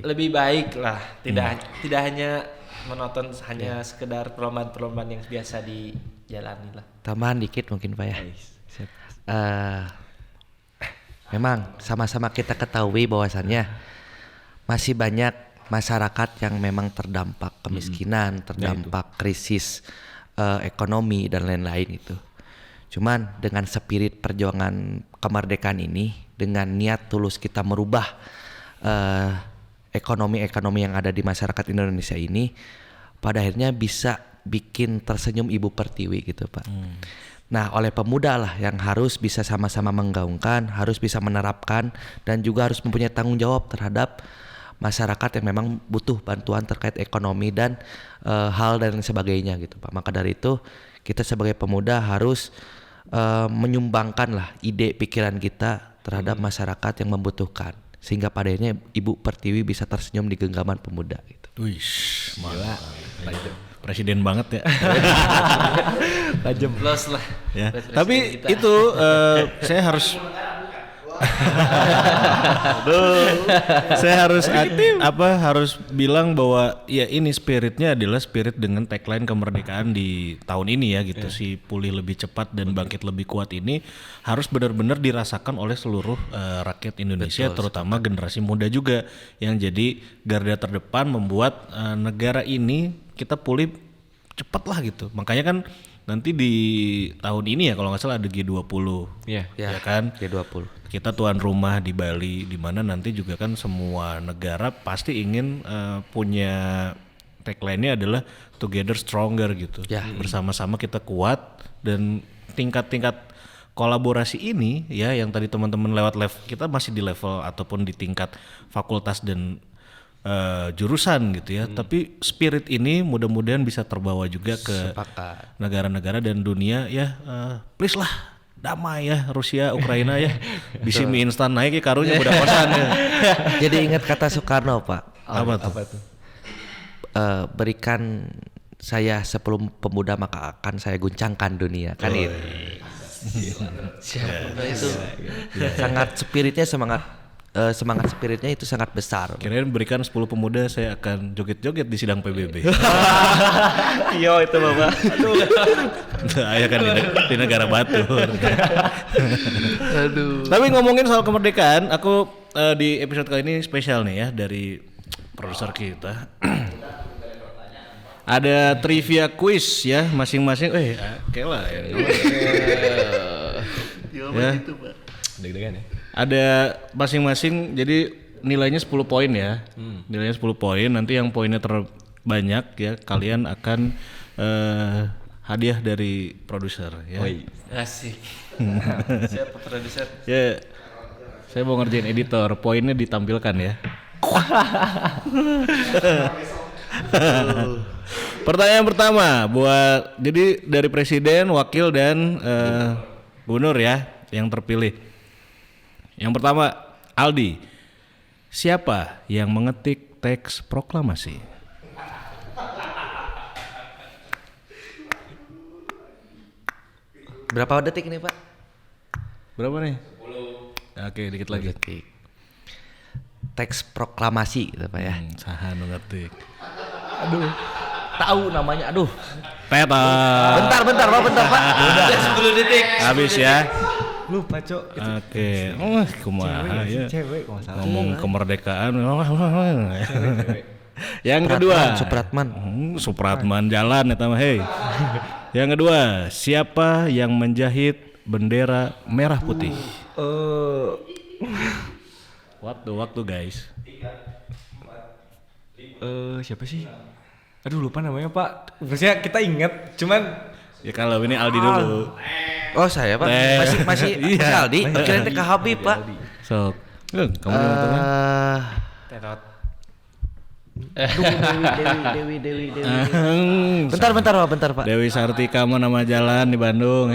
lebih baik lah, tidak hanya menonton hanya sekedar perlombaan-perlombaan yang biasa dijalani lah. Tambahan dikit mungkin Pak ya. Memang sama-sama kita ketahui bahwasannya masih banyak masyarakat yang memang terdampak kemiskinan, terdampak krisis ekonomi dan lain-lain itu. Cuman dengan spirit perjuangan kemerdekaan ini, dengan niat tulus kita merubah ekonomi yang ada di masyarakat Indonesia ini, pada akhirnya bisa bikin tersenyum Ibu Pertiwi gitu Pak. Nah, oleh pemuda lah yang harus bisa sama-sama menggaungkan, harus bisa menerapkan, dan juga harus mempunyai tanggung jawab terhadap masyarakat yang memang butuh bantuan terkait ekonomi dan hal dan sebagainya gitu Pak. Maka dari itu kita sebagai pemuda harus menyumbangkan lah ide pikiran kita terhadap masyarakat yang membutuhkan, sehingga pada akhirnya Ibu Pertiwi bisa tersenyum di genggaman pemuda gitu. Wih, mantap. Presiden banget ya. Tajam Plus lah. Ya. Presiden Tapi kita. itu saya harus saya harus bilang bahwa ya ini spiritnya adalah spirit dengan tagline kemerdekaan di tahun ini ya gitu. Si pulih lebih cepat dan bangkit lebih kuat ini harus benar-benar dirasakan oleh seluruh rakyat Indonesia. Betul, terutama generasi muda juga yang jadi garda terdepan membuat negara ini kita pulih cepat lah gitu. Makanya kan nanti di tahun ini ya kalau nggak salah ada G20 ya kan, G20 kita tuan rumah di Bali, di mana nanti juga kan semua negara pasti ingin punya tagline-nya adalah together stronger gitu. Bersama-sama kita kuat, dan tingkat-tingkat kolaborasi ini ya yang tadi teman-teman lewat level kita masih di level ataupun di tingkat fakultas dan jurusan gitu ya. Tapi spirit ini mudah-mudahan bisa terbawa juga ke Sepakat. negara-negara dan dunia ya. Please lah damai ya Rusia Ukraina ya. Bisi mie instan naik ya karunya budak kosan ya. Jadi ingat kata Soekarno, Pak. Apa tuh? Berikan saya 10 pemuda maka akan saya guncangkan dunia. Kan itu. Itu sangat spiritnya semangat spiritnya itu sangat besar. Kirain berikan 10 pemuda saya akan joget-joget di sidang PBB. Yo itu Bapak. Ayah kan di negara batur. Tapi ngomongin soal kemerdekaan, aku di episode kali ini spesial nih ya dari produser kita. Ada trivia quiz ya masing-masing. Kela ya. Ya. Deg-degan ya. Ada masing-masing jadi nilainya 10 poin ya. Nilainya 10 poin, nanti yang poinnya terbanyak ya kalian akan hadiah dari produser ya. Asik. Siapa produser? Ya. Saya mau ngerjain editor, poinnya ditampilkan ya. Pertanyaan pertama jadi dari presiden, wakil dan gubernur ya yang terpilih. Yang pertama, Aldi. Siapa yang mengetik teks proklamasi? Berapa detik nih, Pak? Berapa nih? 10. Oke, dikit lagi. Detik. Teks proklamasi gitu, Pak ya. Saha nu ngetik. Tahu namanya, aduh. Peta. Bentar, Pak, Udah 10 detik. Habis ya. Lupa, Cok. Oke. Kumaha ya. Cewek kalau salah. Ngomong kemerdekaan. Yang kedua, Supratman. Supratman jalan eta mah hei. Yang kedua, siapa yang menjahit bendera merah putih? Waktu guys. Siapa sih? Aduh lupa namanya Pak. Maksudnya kita ingat, cuman Ya kalau ini Aldi dulu. Oh, saya, Pak. Masih Iya. Aldi. Kirain teh Kak Habib, Pak. Sok. Kamu yang tengah. Terot. Dewi. Bentar, Pak. Dewi Sartika mah nama jalan di Bandung.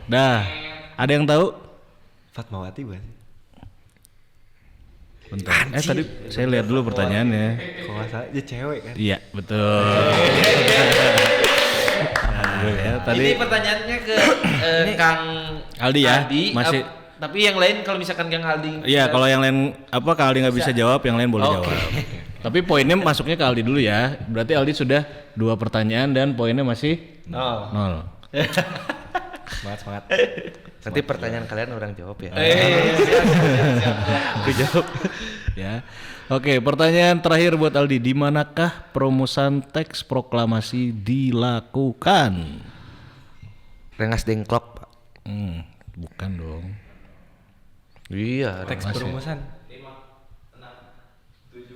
Dah. Ada yang tahu? Fatmawati bukan sih? Bentar. Tadi saya lihat dulu pertanyaannya. Kalau nggak salah dia cewek kan? Iya, betul. Nah, ya, tadi Ini pertanyaannya ke Kang Aldi ya, masih. tapi yang lain kalau misalkan Kang Aldi. Iya, kalau yang lain Kak Aldi nggak bisa jawab, yang lain boleh jawab. Tapi poinnya masuknya ke Aldi dulu ya. Berarti Aldi sudah 2 pertanyaan dan poinnya masih 0. Semangat. Nanti pertanyaan kalian orang jawab ya. Aku jawab. Ya. Oke, pertanyaan terakhir buat Aldi. Di manakah perumusan teks proklamasi dilakukan? Rengas Dengklok, Pak. Bukan dong. Iya, Teks perumusan.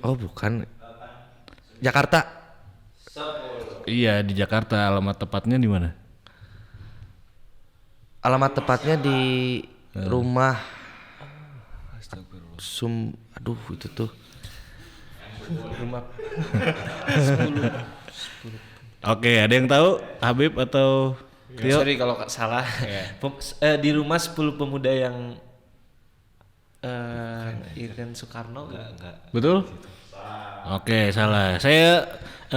Oh, bukan. Jakarta. Iya, di Jakarta. Alamat tepatnya di mana? Alamat tepatnya di rumah aduh itu tuh. Rumah Oke, ada yang tahu Habib atau Tio? Sorry kalau salah. Di rumah 10 pemuda yang Irjen Soekarno enggak. Betul? Oke, salah. Saya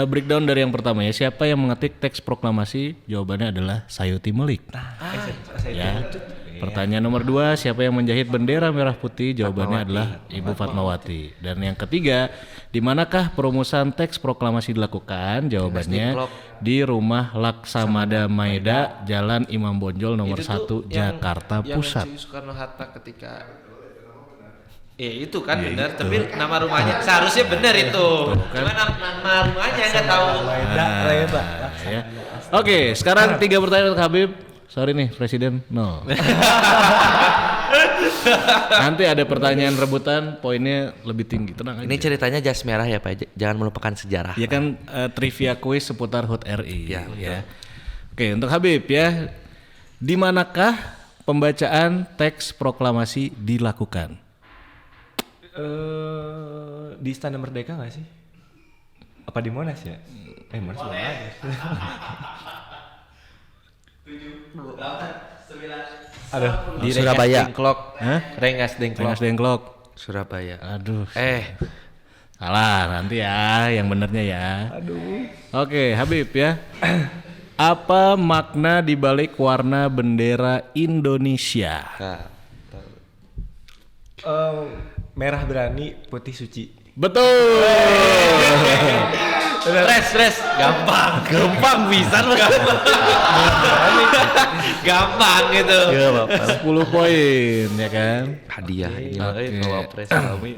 breakdown dari yang pertama ya. Siapa yang mengetik teks proklamasi? Jawabannya adalah Sayuti Melik. Ya. Pertanyaan nomor 2, siapa yang menjahit bendera merah putih? Jawabannya adalah Ibu Fatmawati. Dan yang ketiga, di manakah perumusan teks proklamasi dilakukan? Jawabannya di Rumah Laksamada Maeda, Jalan Imam Bonjol nomor 1, Jakarta Pusat. Yang Soekarno Hatta ketika itu kan benar, tapi nama rumahnya seharusnya benar itu. Cuma nama rumahnya nggak tahu. Ya. Oke, sekarang 3 pertanyaan untuk Habib. Sorry nih, Presiden 0. Nanti ada pertanyaan rebutan, poinnya lebih tinggi. Tenang aja. Ini ceritanya jas merah ya, Pak. Jangan melupakan sejarah. Ya kan trivia quiz seputar HUT RI. Ya, Oke, untuk Habib ya. Di manakah pembacaan teks proklamasi dilakukan? Di Istana Merdeka nggak sih? Apa di Monas ya? Monas belum ada. Aduh, Di Surabaya. Dengklok. Hah? Rengas Dengklok. Rengas Dengklok. Surabaya. Aduh. Eh, Salah, nanti ya yang benernya ya. Aduh. Oke, Habib ya. Apa makna dibalik warna bendera Indonesia? nah, merah berani, putih suci. Betul. Stres. Gampang. Gampang bisa loh. Gampang gitu. ya Bapak. 10 poin ya kan. Hadiah ini Oke. Wapres kami.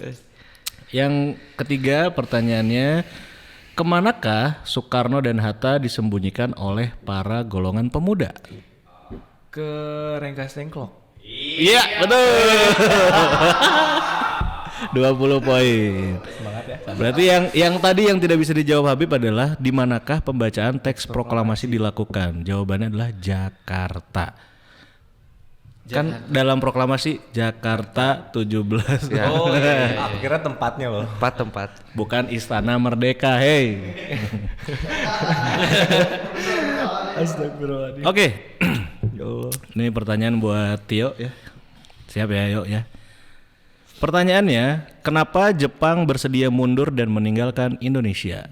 Yang ketiga pertanyaannya, kemanakah Soekarno dan Hatta disembunyikan oleh para golongan pemuda? Ke Rengas Dengklok. Iya, betul. 20 poin. Semangat ya. Berarti yang tadi yang tidak bisa dijawab Habib adalah di manakah pembacaan teks proklamasi dilakukan? Jawabannya adalah Jakarta. Kan dalam proklamasi Jakarta 17. Ya. Oh iya. Aku kira tempatnya loh. Tempat. Bukan Istana Merdeka, hey. Astagfirullahaladzim. Oke. Ya Allah. Ini pertanyaan buat Tio ya. Siap ya, yuk ya. Pertanyaannya, kenapa Jepang bersedia mundur dan meninggalkan Indonesia?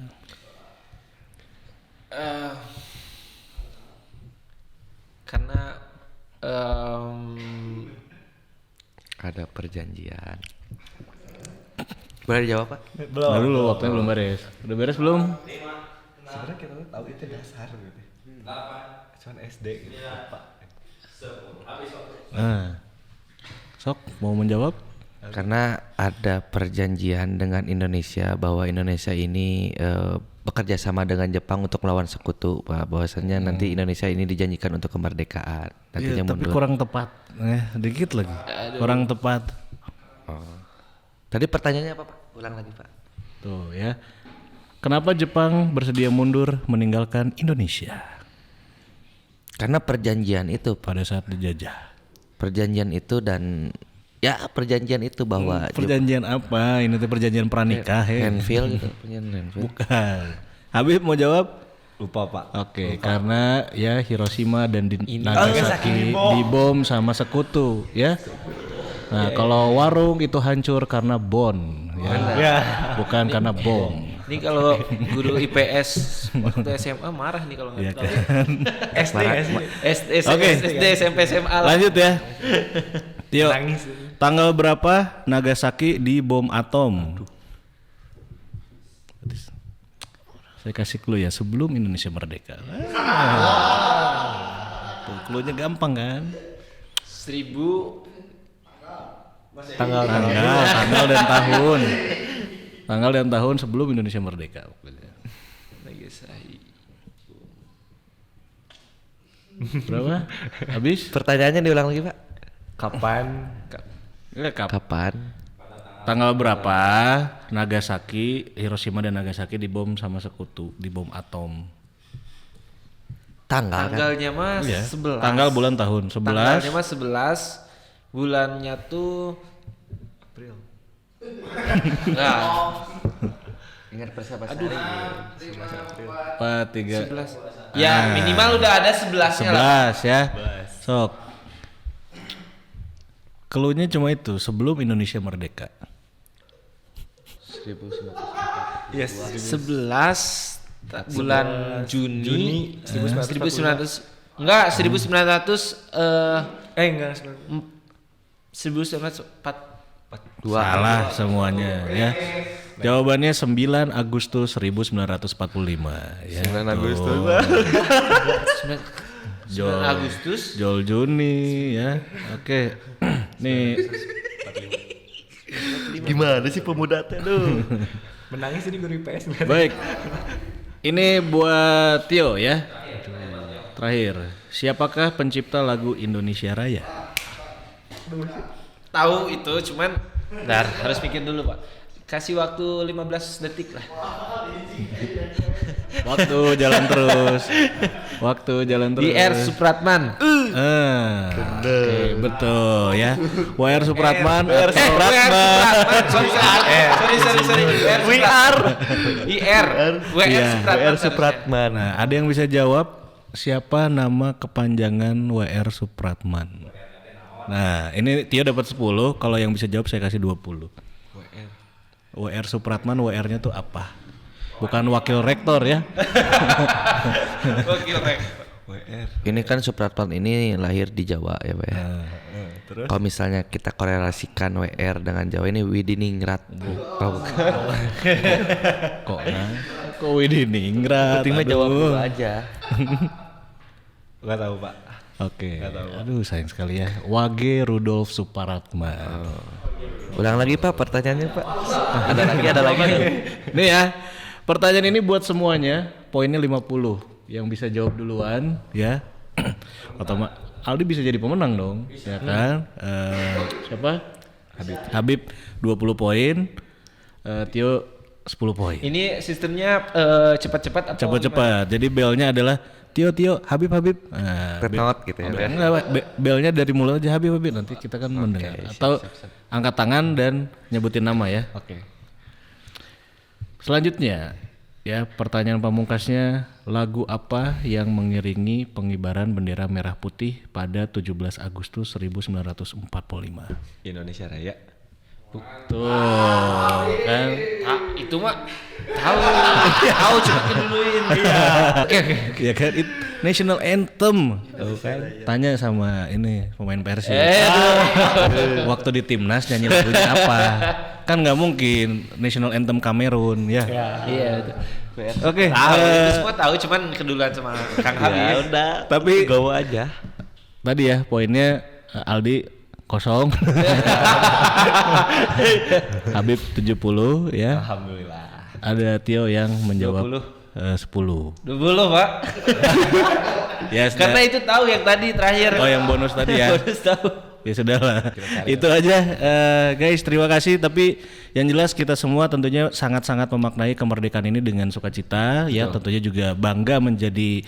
Karena Ada perjanjian. Boleh dijawab Pak? Nah, dulu waktunya belum beres. Udah beres belum? Sebenarnya kita tuh tahu itu dasar gitu. Cuman SD gitu. Pak. Nah. Sok mau menjawab? Karena ada perjanjian dengan Indonesia bahwa Indonesia ini bekerja sama dengan Jepang untuk melawan sekutu, Pak. Bahwasannya nanti Indonesia ini dijanjikan untuk kemerdekaan. Nantinya Iya, tapi mundur. kurang tepat. Dikit lagi. Kurang tepat. Tadi pertanyaannya apa Pak? Ulang lagi Pak. Tuh ya. Kenapa Jepang bersedia mundur meninggalkan Indonesia Karena perjanjian itu, Pak. pada saat dijajah? Perjanjian itu dan ya perjanjian itu bahwa Perjanjian apa? Ini tuh perjanjian pranikah ya? Handfield gitu, perjanjian Handfield. Bukan. Habib mau jawab? Lupa Pak. Oke, karena ya Hiroshima dan Nagasaki dibom sama sekutu ya. Nah, kalau warung itu hancur karena bon ya. Bukan karena bom. ini kalau guru IPS waktu SMA marah nih kalau Ya nggak tahu. kan. SD nggak sih? Oke. SD SMP SMA lah. Lanjut ya. Tio, Nangis. tanggal berapa Nagasaki dibom atom? Saya kasih clue ya, sebelum Indonesia merdeka. Tuh, clue-nya gampang kan? 1000 Tanggal Tanggal dan tahun. Tanggal dan tahun sebelum Indonesia merdeka. Nagasaki. Berapa? Habis? Pertanyaannya diulang lagi Pak. kapan? Kapan? Tanggal berapa Nagasaki, Hiroshima dan Nagasaki dibom sama sekutu, dibom atom? Tanggal kan? Tanggalnya mah Iya. 11. Tanggal bulan tahun 11. Tanggalnya mah 11. Bulannya tuh April. enggak, Ingat persahabatan. aduh. 4, 3, 11. Ya, minimal udah ada 11-nya lah. 11 ya. Sok. Cluenya cuma itu, sebelum Indonesia merdeka. Yes. 11 bulan Juni 1940. 1900 enggak 1900 Enggak 1904 Salah semuanya ya. Jawabannya 9 Agustus 1945 ya. 9 Agustus. 9 Agustus. Jol Juni ya. Oke. Nih Gimana sih pemuda teh tuh? Menangis ini guru IPS. baik. Ini buat Tio ya. Terakhir, siapakah pencipta lagu Indonesia Raya? Tahu itu cuman bentar, harus pikir dulu, Pak. Kasih waktu 15 detik lah. Waktu jalan terus. Waktu jalan terus. IR Supratman. Oke, betul ya. WR Supratman. WR Supratman. Sorry. IR Iya, WR Supratman. Nah, ada yang bisa jawab siapa nama kepanjangan WR Supratman? Nah, ini Tio dapat 10, kalau yang bisa jawab saya kasih 20. WR Supratman, WR-nya tuh apa? Bukan wakil rektor ya. Wakil rektor. Ini kan Supratman ini lahir di Jawa ya Pak ya. Terus Kalau misalnya kita korelasikan WR dengan Jawa ini Widiningrat. Oh, bukan. Kok Widiningrat? Penting mah jawab dulu aja. nggak tahu Pak. Oke. Aduh sayang sekali ya. Wage Rudolf Supratman. Ulang lagi Pak pertanyaannya Pak. Ada lagi. Nih ya. Pertanyaan ini buat semuanya, poinnya 50. Yang bisa jawab duluan ya. Aldi bisa jadi pemenang dong, ya kan? Siapa? Habib 20 poin. Tio 10 poin. Ini sistemnya cepat-cepat atau Cepat-cepat. Jadi belnya adalah Tio, Habib. Nah, Red note gitu ya. Enggak, belnya dari mulut aja Habib. Nanti kita kan mendengar. Atau angkat tangan dan nyebutin nama ya. Oke. Selanjutnya, ya pertanyaan pamungkasnya, lagu apa yang mengiringi pengibaran bendera merah putih pada 17 Agustus 1945? Indonesia Raya. Tuh, kan? itu mah tahu cuma keduluin. Oke. Ya kan, national anthem. Tuh kan? Tanya sama ini pemain Persib. Waktu di timnas nyanyi lagunya apa? Kan nggak mungkin national anthem Kamerun ya. Iya. Oke. Tahu itu semua tahu cuman keduluan sama Kang Habib. Ya udah. Tapi Gawa aja. tadi ya poinnya Aldi 0. Habib 70 ya. Alhamdulillah. Ada Tio yang menjawab 10. 20, Pak. Ya, Karena itu tahu yang tadi terakhir. Oh, yang bonus tadi ya. Bonus tahu. Ya sudahlah. Itu aja guys, terima kasih. Tapi yang jelas kita semua tentunya sangat-sangat memaknai kemerdekaan ini dengan sukacita. Ya, tentunya juga bangga menjadi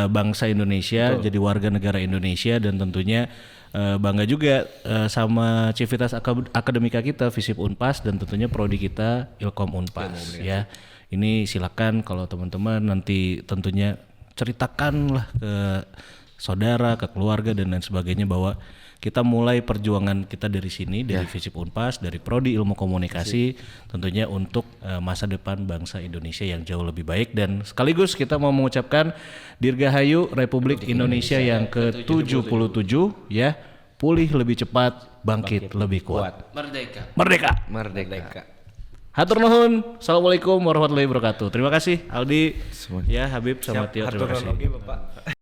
bangsa Indonesia, jadi warga negara Indonesia, dan tentunya bangga juga sama civitas akademika kita Visip Unpas, dan tentunya prodi kita Ilkom Unpas ya. Ini silakan kalau teman-teman nanti tentunya ceritakanlah ke saudara, ke keluarga dan lain sebagainya bahwa kita mulai perjuangan kita dari sini, dari Visip Unpas, dari prodi Ilmu Komunikasi, tentunya untuk masa depan bangsa Indonesia yang jauh lebih baik. Dan sekaligus kita mau mengucapkan Dirgahayu Republik Indonesia yang ke-77 ya, pulih lebih cepat, bangkit lebih kuat. Merdeka. Hatur nuhun. Assalamualaikum warahmatullahi wabarakatuh. Terima kasih Aldi, ya Habib sama Tio, terima kasih. Bapak.